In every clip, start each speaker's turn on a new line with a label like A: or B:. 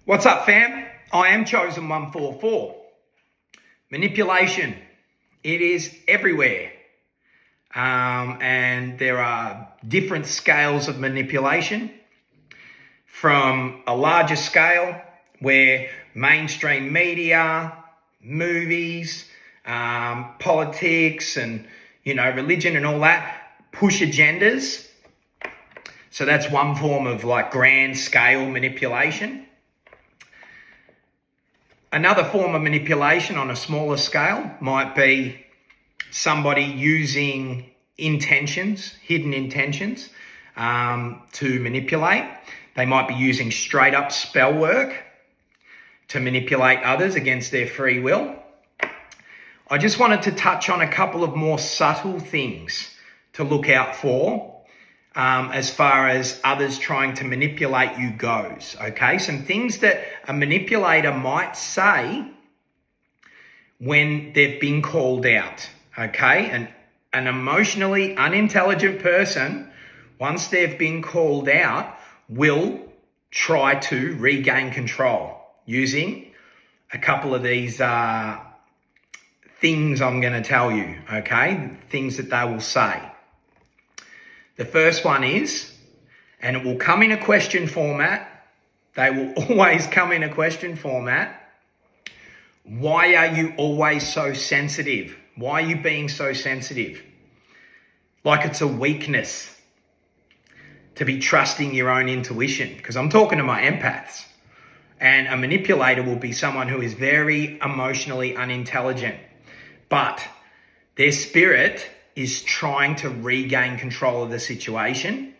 A: What's up, fam? I am Chosen 144. Manipulation. It is everywhere. And there are different scales of manipulation. From a larger scale where mainstream media, movies, politics and, religion and all that push agendas. So that's one form of grand scale manipulation. Another form of manipulation on a smaller scale might be somebody using intentions, hidden intentions, to manipulate. They might be using straight up spell work to manipulate others against their free will. I just wanted to touch on a couple of more subtle things to look out for as far as others trying to manipulate you goes, okay? Some things that a manipulator might say when they've been called out, okay? And an emotionally unintelligent person, once they've been called out, will try to regain control using a couple of these things I'm going to tell you, okay? Things that they will say. The first one is, and it will come in a question format. They will always come in a question format. Why are you always so sensitive? Why are you being so sensitive? Like it's a weakness to be trusting your own intuition. Because I'm talking to my empaths. And a manipulator will be someone who is very emotionally unintelligent. But their spirit is trying to regain control of the situation,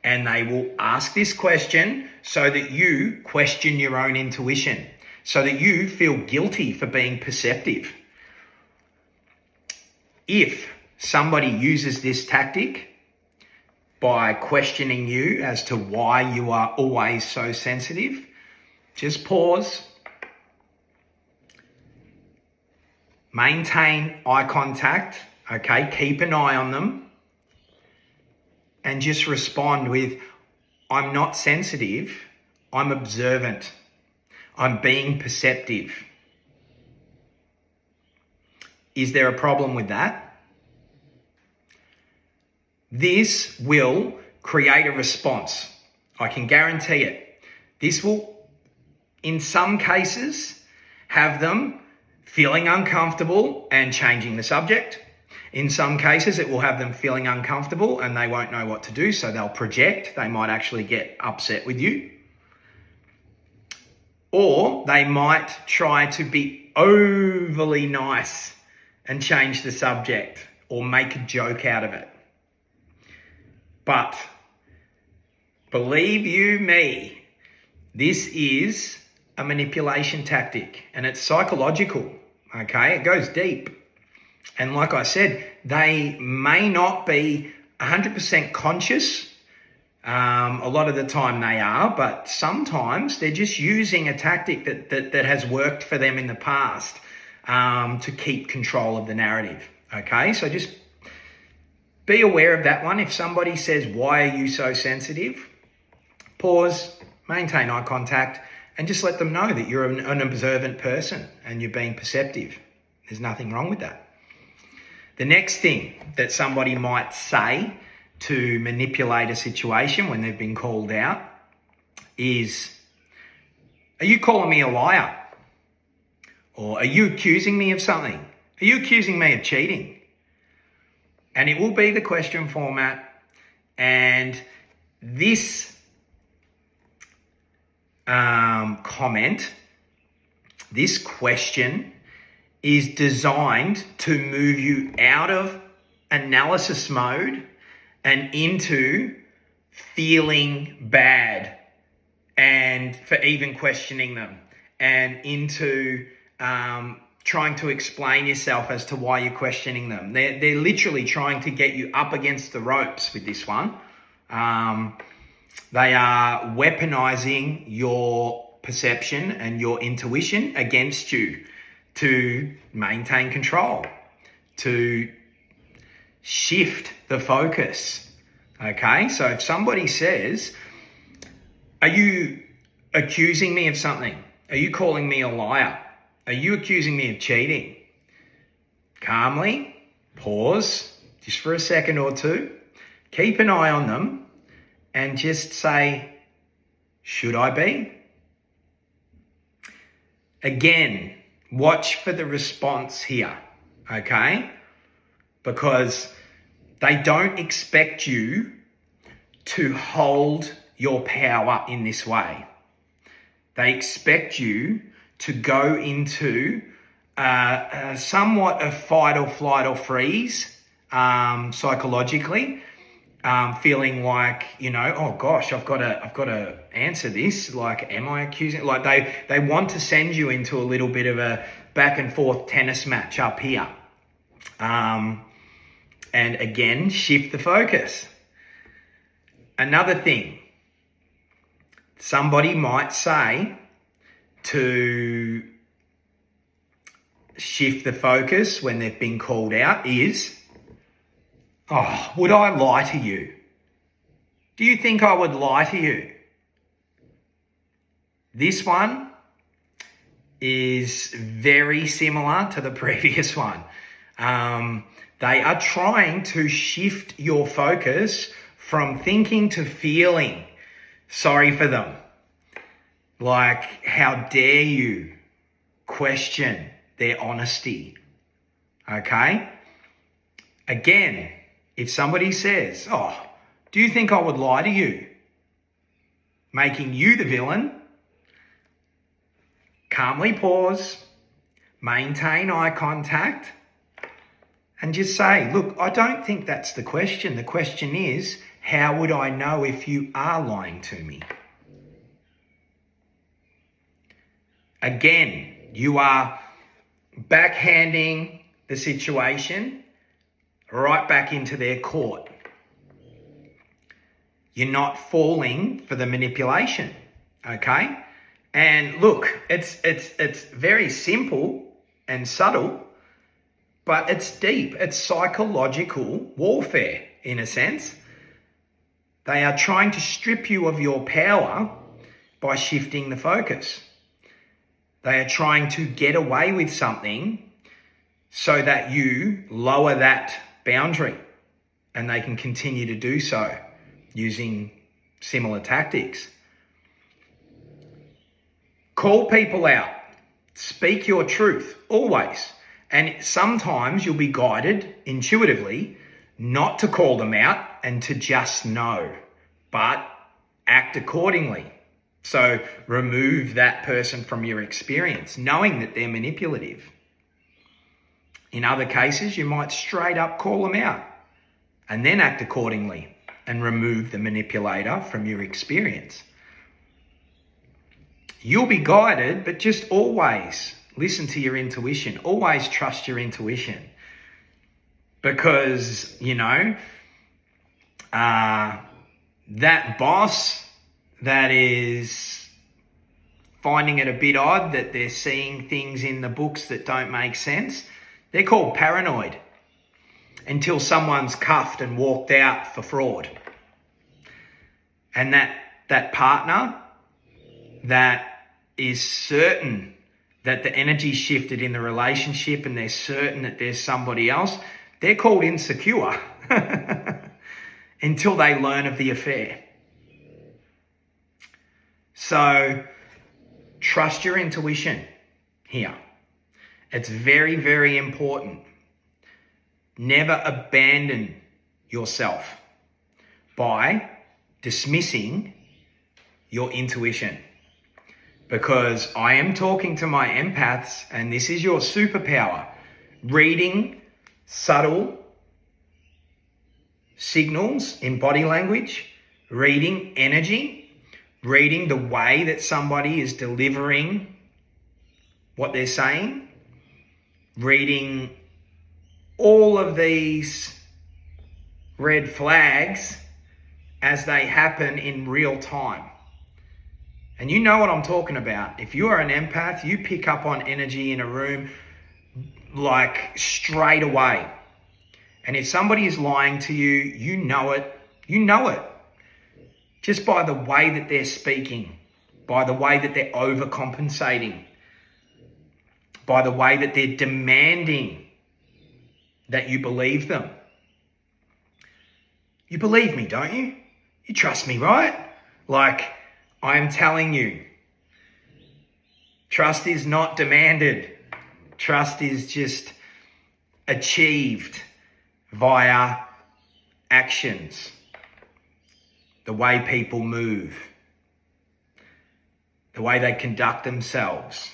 A: and they will ask this question so that you question your own intuition, so that you feel guilty for being perceptive. If somebody uses this tactic by questioning you as to why you are always so sensitive, just pause, maintain eye contact, okay, keep an eye on them, and just respond with, I'm not sensitive, I'm observant, I'm being perceptive. Is there a problem with that? This will create a response. I can guarantee it. This will, in some cases, have them feeling uncomfortable and changing the subject. In some cases, it will have them feeling uncomfortable and they won't know what to do, so they'll project. They might actually get upset with you. Or they might try to be overly nice and change the subject or make a joke out of it. But believe you me, this is a manipulation tactic and it's psychological, okay? It goes deep. And like I said, they may not be 100% conscious. A lot of the time they are, but sometimes they're just using a tactic that has worked for them in the past to keep control of the narrative. Okay, so just be aware of that one. If somebody says, why are you so sensitive? Pause, maintain eye contact, and just let them know that you're an observant person and you're being perceptive. There's nothing wrong with that. The next thing that somebody might say to manipulate a situation when they've been called out is, are you calling me a liar? Or are you accusing me of something? Are you accusing me of cheating? And it will be the question format. And this comment, this question is designed to move you out of analysis mode and into feeling bad and for even questioning them, and into trying to explain yourself as to why you're questioning them. They're literally trying to get you up against the ropes with this one. They are weaponizing your perception and your intuition against you to maintain control, to shift the focus, okay? So if somebody says, are you accusing me of something? Are you calling me a liar? Are you accusing me of cheating? Calmly, pause, just for a second or two, keep an eye on them and just say, should I be? Again, watch for the response here, okay? Because they don't expect you to hold your power in this way. They expect you to go into somewhat of fight or flight or freeze psychologically, feeling like, oh gosh, I've got to answer this. Like, am I accusing? Like they want to send you into a little bit of a back and forth tennis match up here. And again, shift the focus. Another thing, somebody might say to shift the focus when they've been called out is, oh, would I lie to you? Do you think I would lie to you? This one is very similar to the previous one. They are trying to shift your focus from thinking to feeling sorry for them. Like, how dare you question their honesty? Okay? Again, if somebody says, oh, do you think I would lie to you? Making you the villain, calmly pause, maintain eye contact, and just say, look, I don't think that's the question. The question is, how would I know if you are lying to me? Again, you are backhanding the situation right back into their court. You're not falling for the manipulation, okay? And look, it's very simple and subtle, but it's deep. It's psychological warfare in a sense. They are trying to strip you of your power by shifting the focus. They are trying to get away with something so that you lower that boundary, and they can continue to do so using similar tactics. Call people out. Speak your truth, always. And sometimes you'll be guided intuitively not to call them out and to just know, but act accordingly. So remove that person from your experience, knowing that they're manipulative. In other cases, you might straight up call them out and then act accordingly and remove the manipulator from your experience. You'll be guided, but just always listen to your intuition. Always trust your intuition. Because, that boss that is finding it a bit odd that they're seeing things in the books that don't make sense, they're called paranoid until someone's cuffed and walked out for fraud. And that partner that is certain that the energy shifted in the relationship and they're certain that there's somebody else, they're called insecure until they learn of the affair. So trust your intuition here. It's very, very important. Never abandon yourself by dismissing your intuition. Because I am talking to my empaths, and this is your superpower. Reading subtle signals in body language, reading energy, reading the way that somebody is delivering what they're saying, reading all of these red flags as they happen in real time. And you know what I'm talking about. If you are an empath, you pick up on energy in a room like straight away. And if somebody is lying to you, you know it. You know it. Just by the way that they're speaking. by the way that they're overcompensating, by the way that they're demanding that you believe them. You believe me, don't you? You trust me, right? Like, I am telling you, trust is not demanded. Trust is just achieved via actions, the way people move, the way they conduct themselves,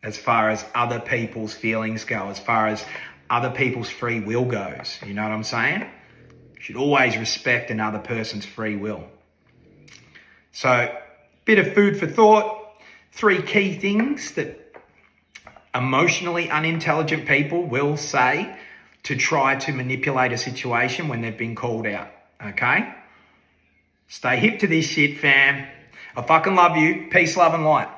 A: as far as other people's feelings go, as far as other people's free will goes. You know what I'm saying? You should always respect another person's free will. So, bit of food for thought. 3 key things that emotionally unintelligent people will say to try to manipulate a situation when they've been called out. Okay? Stay hip to this shit, fam. I fucking love you. Peace, love, and light.